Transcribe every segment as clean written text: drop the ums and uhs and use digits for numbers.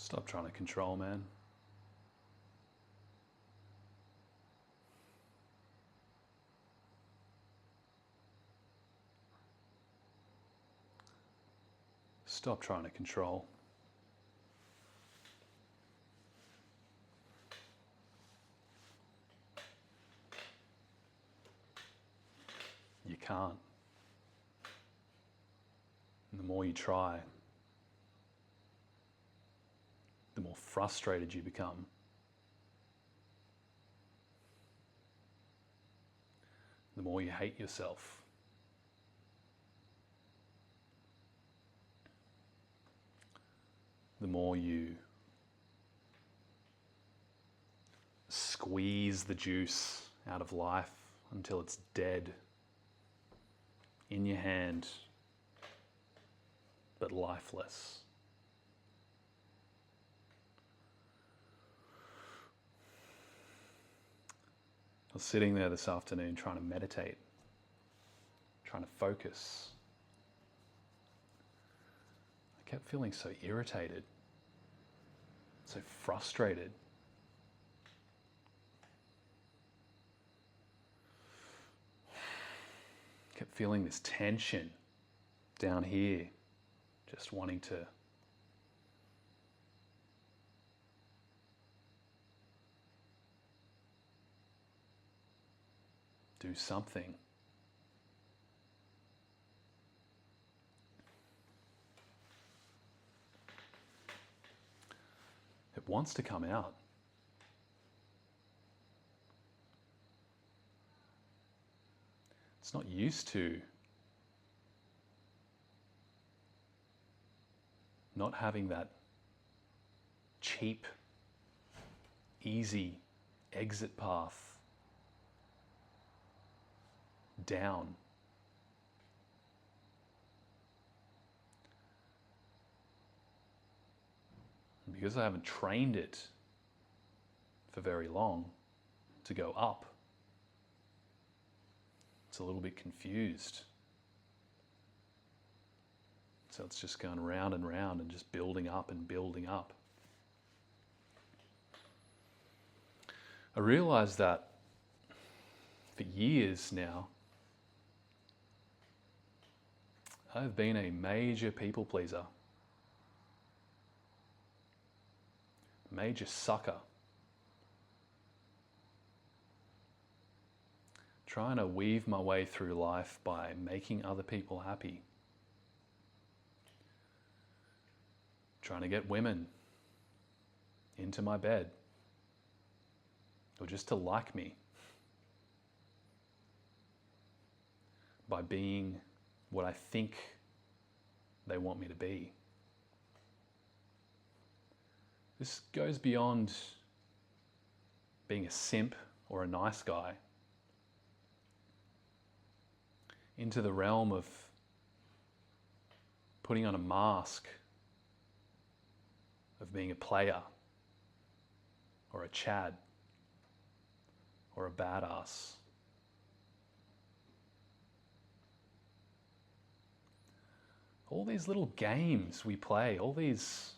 Stop trying to control, man. Stop trying to control. You can't. And the more you try, the more frustrated you become. The more you hate yourself. The more you squeeze the juice out of life until it's dead in your hand, but lifeless. I was sitting there this afternoon trying to meditate, trying to focus. I kept feeling so irritated, so frustrated. Kept feeling this tension down here, just wanting to do something. It wants to come out. It's not used to not having that cheap, easy exit path down. And because I haven't trained it for very long to go up, it's a little bit confused. So it's just going round and round and just building up and building up. I realized that for years now, I've been a major people pleaser, major sucker, trying to weave my way through life by making other people happy, trying to get women into my bed or just to like me by being what I think they want me to be. This goes beyond being a simp or a nice guy into the realm of putting on a mask of being a player or a Chad or a badass. All these little games we play, all these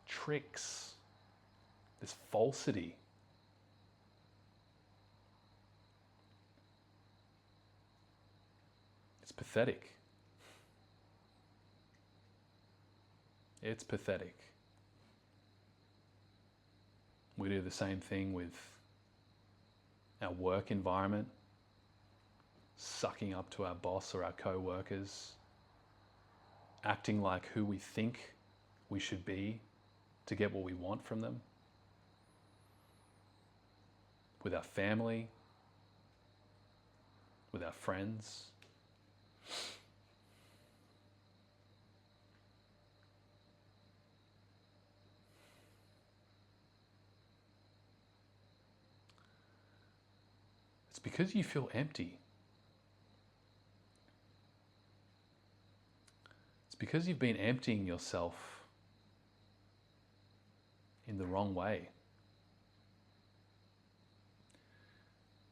tricks, this falsity. It's pathetic. It's pathetic. We do the same thing with our work environment, sucking up to our boss or our co-workers, acting like who we think we should be to get what we want from them, with our family, with our friends. It's because you feel empty. It's because you've been emptying yourself in the wrong way.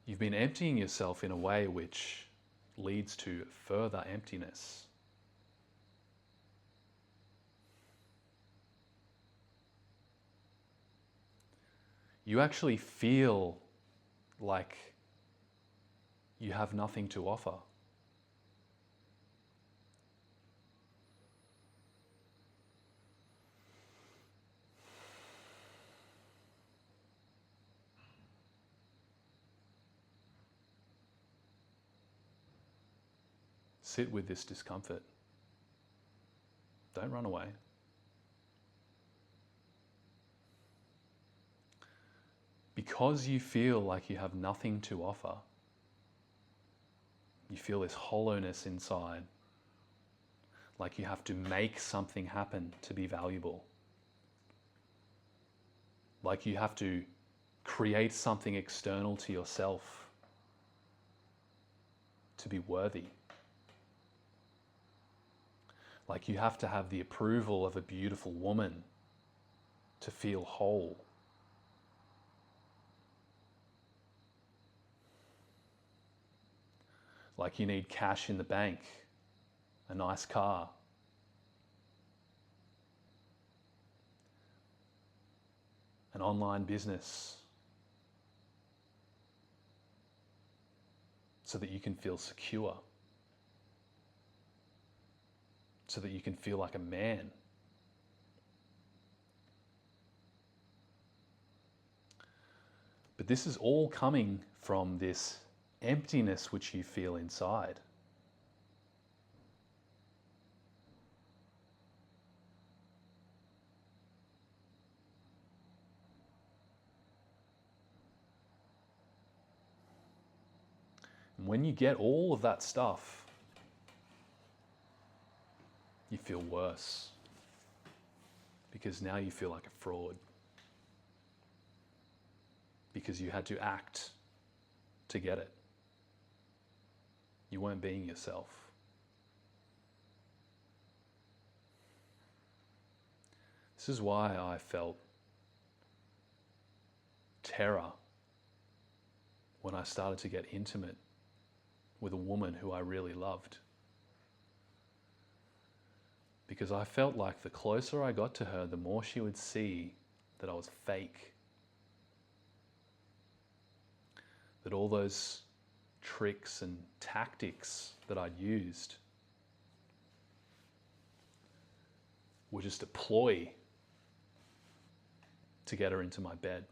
You've been emptying yourself in a way which leads to further emptiness. you actually feel like you have nothing to offer. Sit with this discomfort. Don't run away. Because you feel like you have nothing to offer, you feel this hollowness inside, like you have to make something happen to be valuable. Like you have to create something external to yourself to be worthy. Like you have to have the approval of a beautiful woman to feel whole. Like you need cash in the bank, a nice car, an online business, so that you can feel secure, so that you can feel like a man. But this is all coming from this emptiness which you feel inside. And when you get all of that stuff, you feel worse, because now you feel like a fraud, because you had to act to get it. You weren't being yourself. This is why I felt terror when I started to get intimate with a woman who I really loved. Because I felt like the closer I got to her, the more she would see that I was fake. That all those tricks and tactics that I'd used were just a ploy to get her into my bed.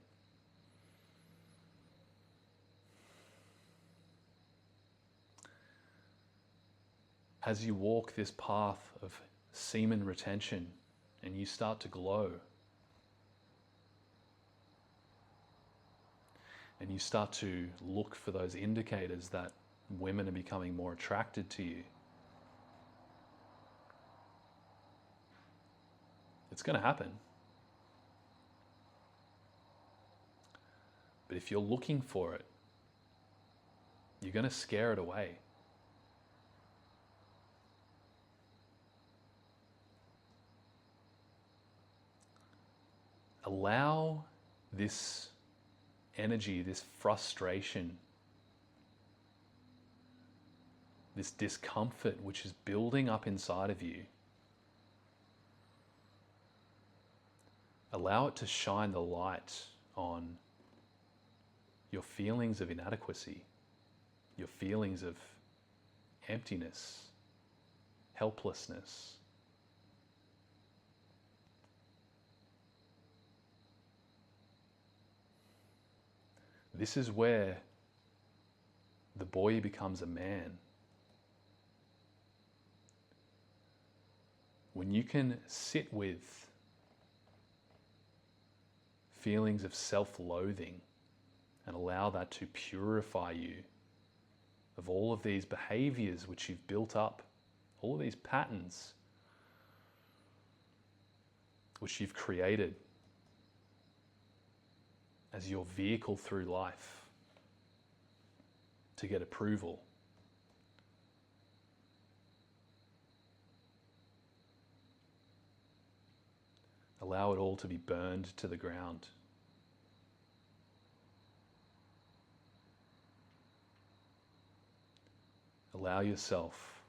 As you walk this path of semen retention and you start to glow, and you start to look for those indicators that women are becoming more attracted to you, it's going to happen. But if you're looking for it, you're going to scare it away. Allow this energy, this frustration, this discomfort which is building up inside of you, allow it to shine the light on your feelings of inadequacy, your feelings of emptiness, helplessness. This is where the boy becomes a man. When you can sit with feelings of self-loathing and allow that to purify you of all of these behaviors which you've built up, all of these patterns which you've created as your vehicle through life to get approval. Allow it all to be burned to the ground. Allow yourself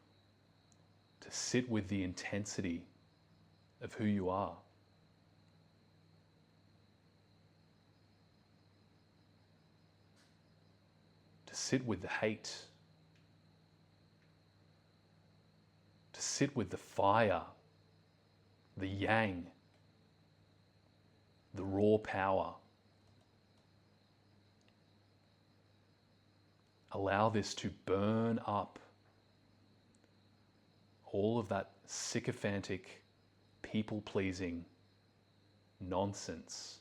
to sit with the intensity of who you are. sit with the hate, to sit with the fire, the yang, the raw power. Allow this to burn up all of that sycophantic, people-pleasing nonsense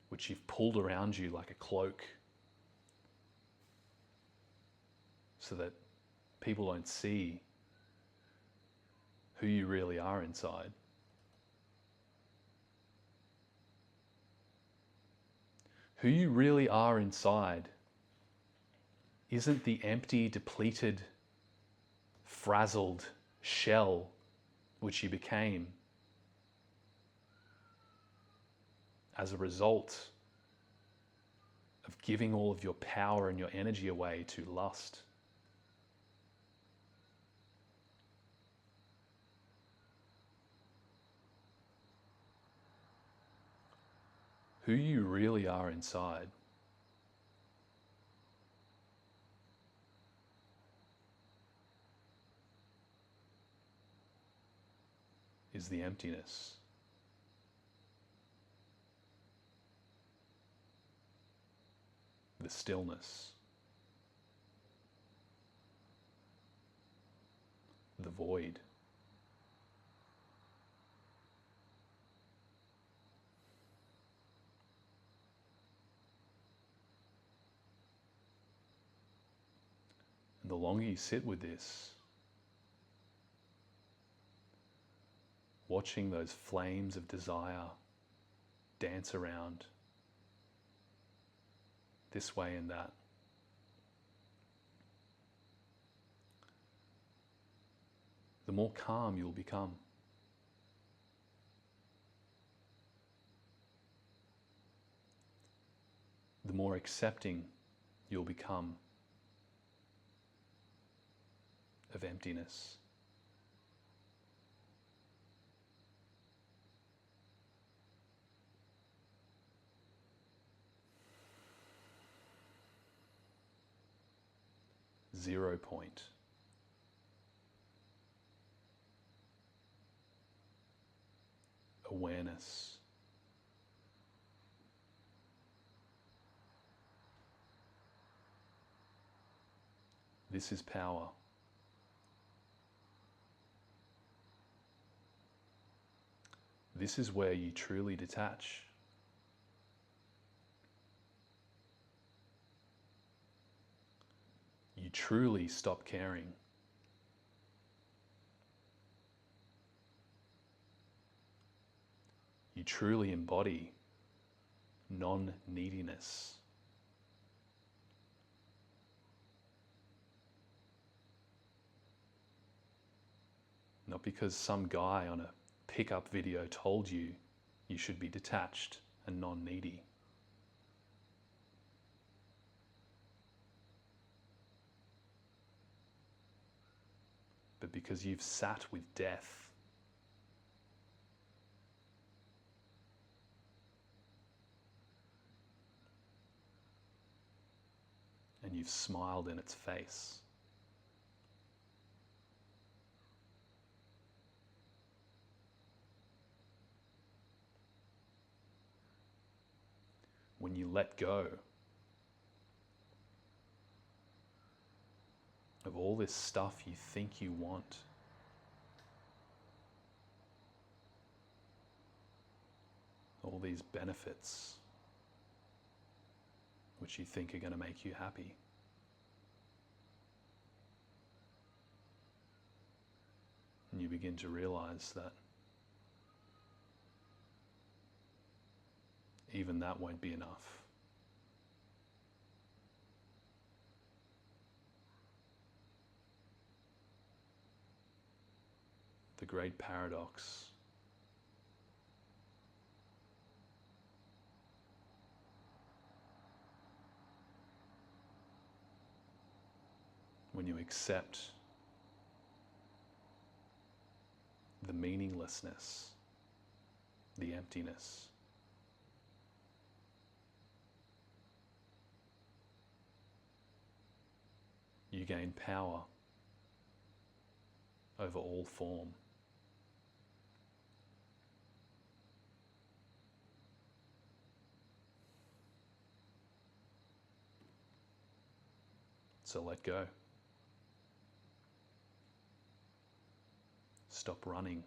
which you've pulled around you like a cloak so that people don't see who you really are inside. Who you really are inside isn't the empty, depleted, frazzled shell which you became as a result of giving all of your power and your energy away to lust. Who you really are inside is the emptiness. The stillness. The void. And the longer you sit with this, watching those flames of desire dance around this way and that, the more calm you'll become. The more accepting you'll become of emptiness. Zero point. Awareness. This is power. This is where you truly detach. You truly stop caring. You truly embody non-neediness. Not because some guy on a pickup video told you you should be detached and non-needy. But because you've sat with death. And you've smiled in its face. When you let go of all this stuff you think you want, all these benefits which you think are going to make you happy. And you begin to realize that even that won't be enough. The great paradox when you accept the meaninglessness, the emptiness, you gain power over all form. So let go. Stop running.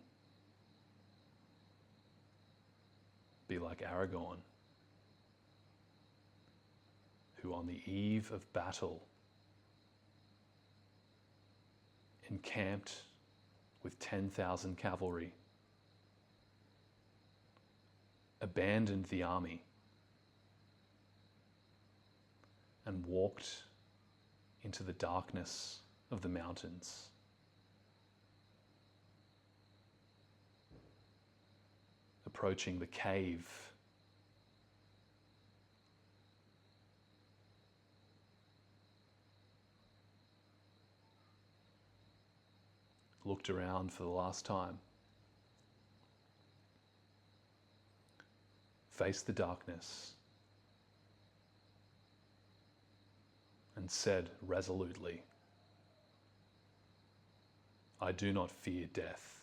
Be like Aragorn, who on the eve of battle encamped with 10,000 cavalry, abandoned the army, and walked into the darkness of the mountains. Approaching the cave looked around for the last time, faced the darkness, and said resolutely, "I do not fear death.